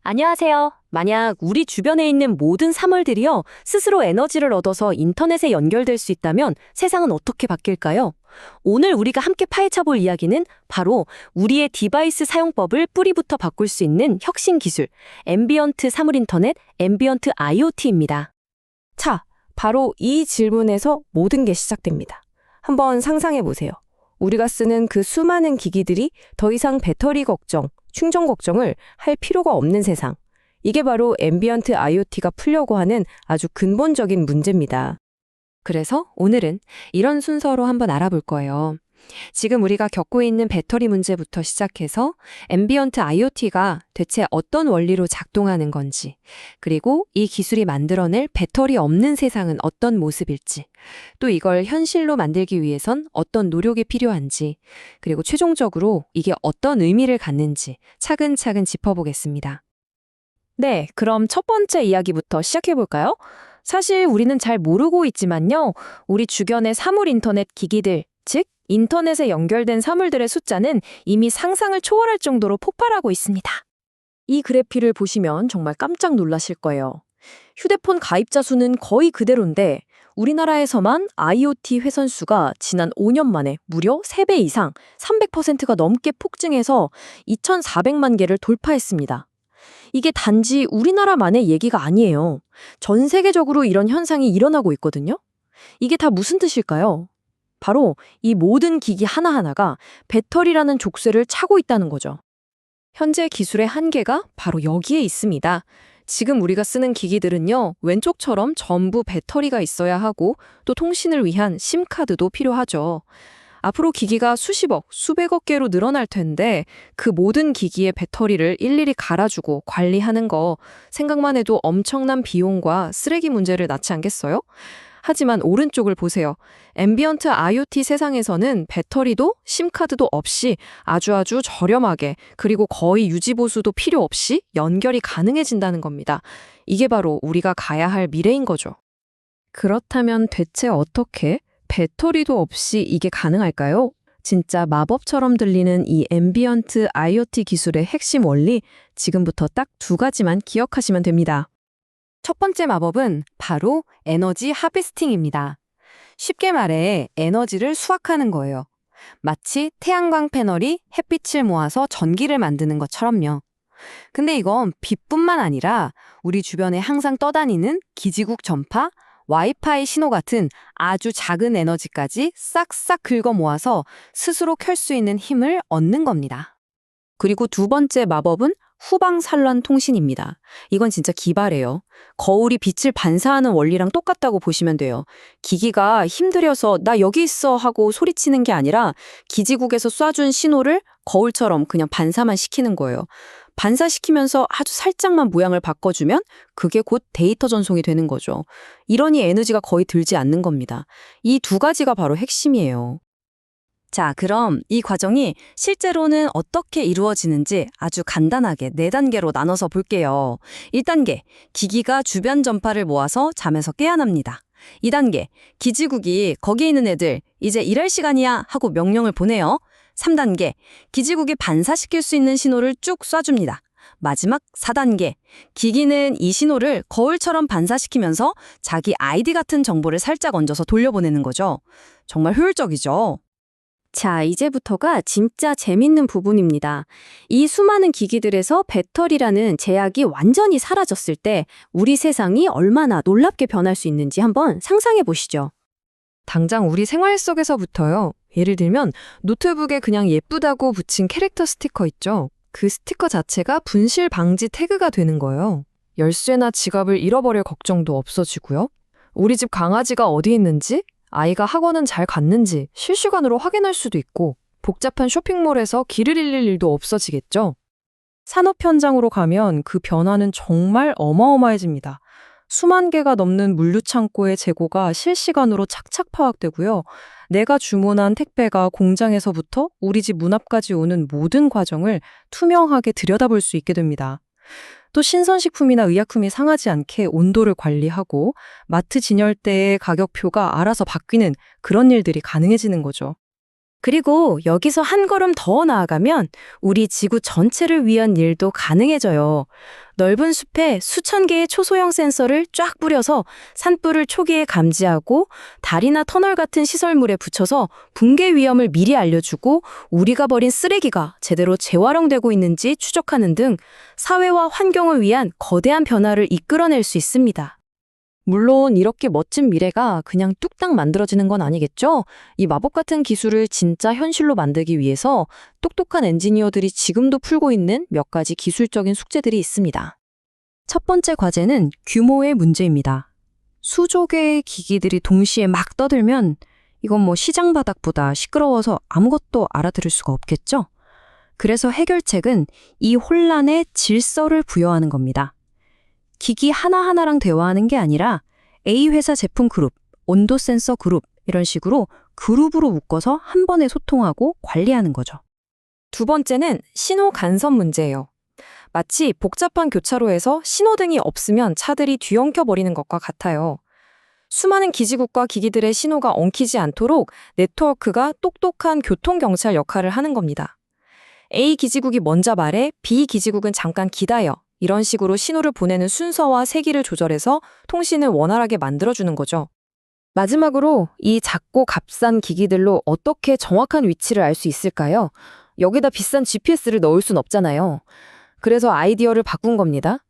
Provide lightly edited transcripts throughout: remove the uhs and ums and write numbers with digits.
안녕하세요. 만약 우리 주변에 있는 모든 사물들이요, 스스로 에너지를 얻어서 인터넷에 연결될 수 있다면 세상은 어떻게 바뀔까요? 오늘 우리가 함께 파헤쳐 볼 이야기는 바로 우리의 디바이스 사용법을 뿌리부터 바꿀 수 있는 혁신 기술, 앰비언트 사물 인터넷, 앰비언트 IoT입니다. 자, 바로 이 질문에서 모든 게 시작됩니다. 한번 상상해 보세요. 우리가 쓰는 그 수많은 기기들이 더 이상 배터리 걱정, 충전 걱정을 할 필요가 없는 세상. 이게 바로 앰비언트 IoT가 풀려고 하는 아주 근본적인 문제입니다. 그래서 오늘은 이런 순서로 한번 알아볼 거예요. 지금 우리가 겪고 있는 배터리 문제부터 시작해서 앰비언트 IoT가 대체 어떤 원리로 작동하는 건지, 그리고 이 기술이 만들어낼 배터리 없는 세상은 어떤 모습일지, 또 이걸 현실로 만들기 위해선 어떤 노력이 필요한지, 그리고 최종적으로 이게 어떤 의미를 갖는지 차근차근 짚어보겠습니다. 네, 그럼 첫 번째 이야기부터 시작해 볼까요? 사실 우리는 잘 모르고 있지만요. 우리 주변의 사물 인터넷 기기들, 즉 인터넷에 연결된 사물들의 숫자는 이미 상상을 초월할 정도로 폭발하고 있습니다. 이 그래피를 보시면 정말 깜짝 놀라실 거예요. 휴대폰 가입자 수는 거의 그대로인데 우리나라에서만 IoT 회선 수가 지난 5년 만에 무려 3배 이상, 300%가 넘게 폭증해서 2,400만 개를 돌파했습니다. 이게 단지 우리나라만의 얘기가 아니에요. 전 세계적으로 이런 현상이 일어나고 있거든요. 이게 다 무슨 뜻일까요? 바로 이 모든 기기 하나하나가 배터리라는 족쇄를 차고 있다는 거죠. 현재 기술의 한계가 바로 여기에 있습니다. 지금 우리가 쓰는 기기들은요, 왼쪽처럼 전부 배터리가 있어야 하고 또 통신을 위한 심카드도 필요하죠. 앞으로 기기가 수십억, 수백억 개로 늘어날 텐데 그 모든 기기의 배터리를 일일이 갈아주고 관리하는 거 생각만 해도 엄청난 비용과 쓰레기 문제를 낳지 않겠어요? 하지만 오른쪽을 보세요. 앰비언트 IoT 세상에서는 배터리도 심카드도 없이 아주 저렴하게 그리고 거의 유지보수도 필요 없이 연결이 가능해진다는 겁니다. 이게 바로 우리가 가야 할 미래인 거죠. 그렇다면 대체 어떻게 배터리도 없이 이게 가능할까요? 진짜 마법처럼 들리는 이 앰비언트 IoT 기술의 핵심 원리, 지금부터 딱 2가지만 기억하시면 됩니다. 첫 번째 마법은 바로 에너지 하베스팅입니다. 쉽게 말해 에너지를 수확하는 거예요. 마치 태양광 패널이 햇빛을 모아서 전기를 만드는 것처럼요. 근데 이건 빛뿐만 아니라 우리 주변에 항상 떠다니는 기지국 전파, 와이파이 신호 같은 아주 작은 에너지까지 싹싹 긁어 모아서 스스로 켤 수 있는 힘을 얻는 겁니다. 그리고 2번째 마법은 후방산란 통신입니다. 이건 진짜 기발해요. 거울이 빛을 반사하는 원리랑 똑같다고 보시면 돼요. 기기가 힘들여서 나 여기 있어 하고 소리치는 게 아니라 기지국에서 쏴준 신호를 거울처럼 그냥 반사만 시키는 거예요. 반사시키면서 아주 살짝만 모양을 바꿔주면 그게 곧 데이터 전송이 되는 거죠. 이러니 에너지가 거의 들지 않는 겁니다. 이 2가지가 바로 핵심이에요. 자, 그럼 이 과정이 실제로는 어떻게 이루어지는지 아주 간단하게 4단계로 나눠서 볼게요. 1단계, 기기가 주변 전파를 모아서 잠에서 깨어납니다. 2단계, 기지국이 거기 있는 애들 이제 일할 시간이야 하고 명령을 보내요. 3단계, 기지국이 반사시킬 수 있는 신호를 쭉 쏴줍니다. 마지막 4단계, 기기는 이 신호를 거울처럼 반사시키면서 자기 아이디 같은 정보를 살짝 얹어서 돌려보내는 거죠. 정말 효율적이죠. 자, 이제부터가 진짜 재밌는 부분입니다. 이 수많은 기기들에서 배터리라는 제약이 완전히 사라졌을 때 우리 세상이 얼마나 놀랍게 변할 수 있는지 한번 상상해 보시죠. 당장 우리 생활 속에서부터요. 예를 들면 노트북에 그냥 예쁘다고 붙인 캐릭터 스티커 있죠. 그 스티커 자체가 분실 방지 태그가 되는 거예요. 열쇠나 지갑을 잃어버릴 걱정도 없어지고요. 우리 집 강아지가 어디 있는지, 아이가 학원은 잘 갔는지 실시간으로 확인할 수도 있고 복잡한 쇼핑몰에서 길을 잃을 일도 없어지겠죠. 산업 현장으로 가면 그 변화는 정말 어마어마해집니다. 수만 개가 넘는 물류창고의 재고가 실시간으로 착착 파악되고요. 내가 주문한 택배가 공장에서부터 우리 집 문 앞까지 오는 모든 과정을 투명하게 들여다볼 수 있게 됩니다. 또 신선식품이나 의약품이 상하지 않게 온도를 관리하고 마트 진열대의 가격표가 알아서 바뀌는 그런 일들이 가능해지는 거죠. 그리고 여기서 한 걸음 더 나아가면 우리 지구 전체를 위한 일도 가능해져요. 넓은 숲에 수천 개의 초소형 센서를 쫙 뿌려서 산불을 초기에 감지하고 달이나 터널 같은 시설물에 붙여서 붕괴 위험을 미리 알려주고 우리가 버린 쓰레기가 제대로 재활용되고 있는지 추적하는 등 사회와 환경을 위한 거대한 변화를 이끌어낼 수 있습니다. 물론 이렇게 멋진 미래가 그냥 뚝딱 만들어지는 건 아니겠죠? 이 마법 같은 기술을 진짜 현실로 만들기 위해서 똑똑한 엔지니어들이 지금도 풀고 있는 몇 가지 기술적인 숙제들이 있습니다. 첫 번째 과제는 규모의 문제입니다. 수조 개의 기기들이 동시에 막 떠들면 이건 뭐 시장 바닥보다 시끄러워서 아무것도 알아들을 수가 없겠죠? 그래서 해결책은 이 혼란에 질서를 부여하는 겁니다. 기기 하나하나랑 대화하는 게 아니라 A 회사 제품 그룹, 온도 센서 그룹 이런 식으로 그룹으로 묶어서 한 번에 소통하고 관리하는 거죠. 두 번째는 신호 간섭 문제예요. 마치 복잡한 교차로에서 신호등이 없으면 차들이 뒤엉켜 버리는 것과 같아요. 수많은 기지국과 기기들의 신호가 엉키지 않도록 네트워크가 똑똑한 교통경찰 역할을 하는 겁니다. A 기지국이 먼저 말해 B 기지국은 잠깐 기다려. 이런 식으로 신호를 보내는 순서와 세기를 조절해서 통신을 원활하게 만들어주는 거죠. 마지막으로 이 작고 값싼 기기들로 어떻게 정확한 위치를 알 수 있을까요? 여기다 비싼 GPS를 넣을 순 없잖아요. 그래서 아이디어를 바꾼 겁니다.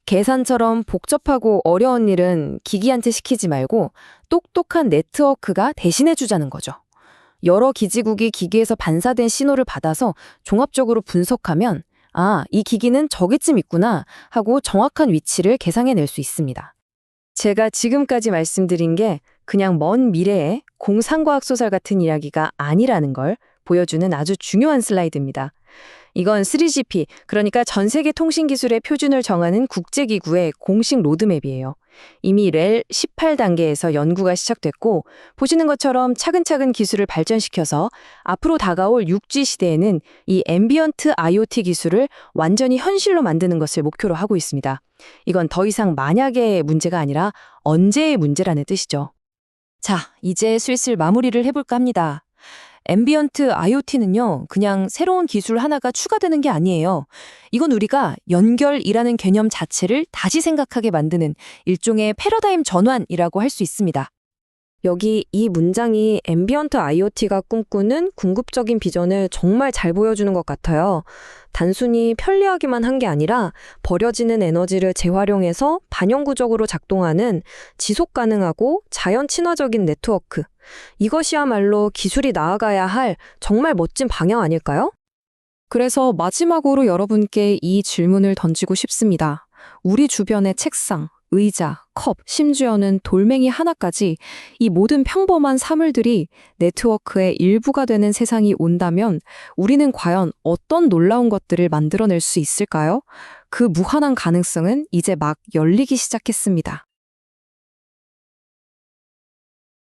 계산처럼 복잡하고 어려운 일은 기기한테 시키지 말고 똑똑한 네트워크가 대신해주자는 거죠. 여러 기지국이 기기에서 반사된 신호를 받아서 종합적으로 분석하면 아, 이 기기는 저기쯤 있구나 하고 정확한 위치를 계산해낼 수 있습니다. 제가 지금까지 말씀드린 게 그냥 먼 미래의 공상과학 소설 같은 이야기가 아니라는 걸 보여주는 아주 중요한 슬라이드입니다. 이건 3GP, 그러니까 전 세계 통신 기술의 표준을 정하는 국제기구의 공식 로드맵이에요. 이미 렐 18단계에서 연구가 시작됐고 보시는 것처럼 차근차근 기술을 발전시켜서 앞으로 다가올 6G 시대에는 이 앰비언트 IoT 기술을 완전히 현실로 만드는 것을 목표로 하고 있습니다. 이건 더 이상 만약의 문제가 아니라 언제의 문제라는 뜻이죠. 자, 이제 슬슬 마무리를 해볼까 합니다. 앰비언트 IoT는요, 그냥 새로운 기술 하나가 추가되는 게 아니에요. 이건 우리가 연결이라는 개념 자체를 다시 생각하게 만드는 일종의 패러다임 전환이라고 할 수 있습니다. 여기 이 문장이 앰비언트 IoT가 꿈꾸는 궁극적인 비전을 정말 잘 보여주는 것 같아요. 단순히 편리하기만 한 게 아니라 버려지는 에너지를 재활용해서 반영구적으로 작동하는 지속 가능하고 자연 친화적인 네트워크. 이것이야말로 기술이 나아가야 할 정말 멋진 방향 아닐까요? 그래서 마지막으로 여러분께 이 질문을 던지고 싶습니다. 우리 주변의 책상, 의자, 컵, 심지어는 돌멩이 하나까지 이 모든 평범한 사물들이 네트워크의 일부가 되는 세상이 온다면 우리는 과연 어떤 놀라운 것들을 만들어낼 수 있을까요? 그 무한한 가능성은 이제 막 열리기 시작했습니다.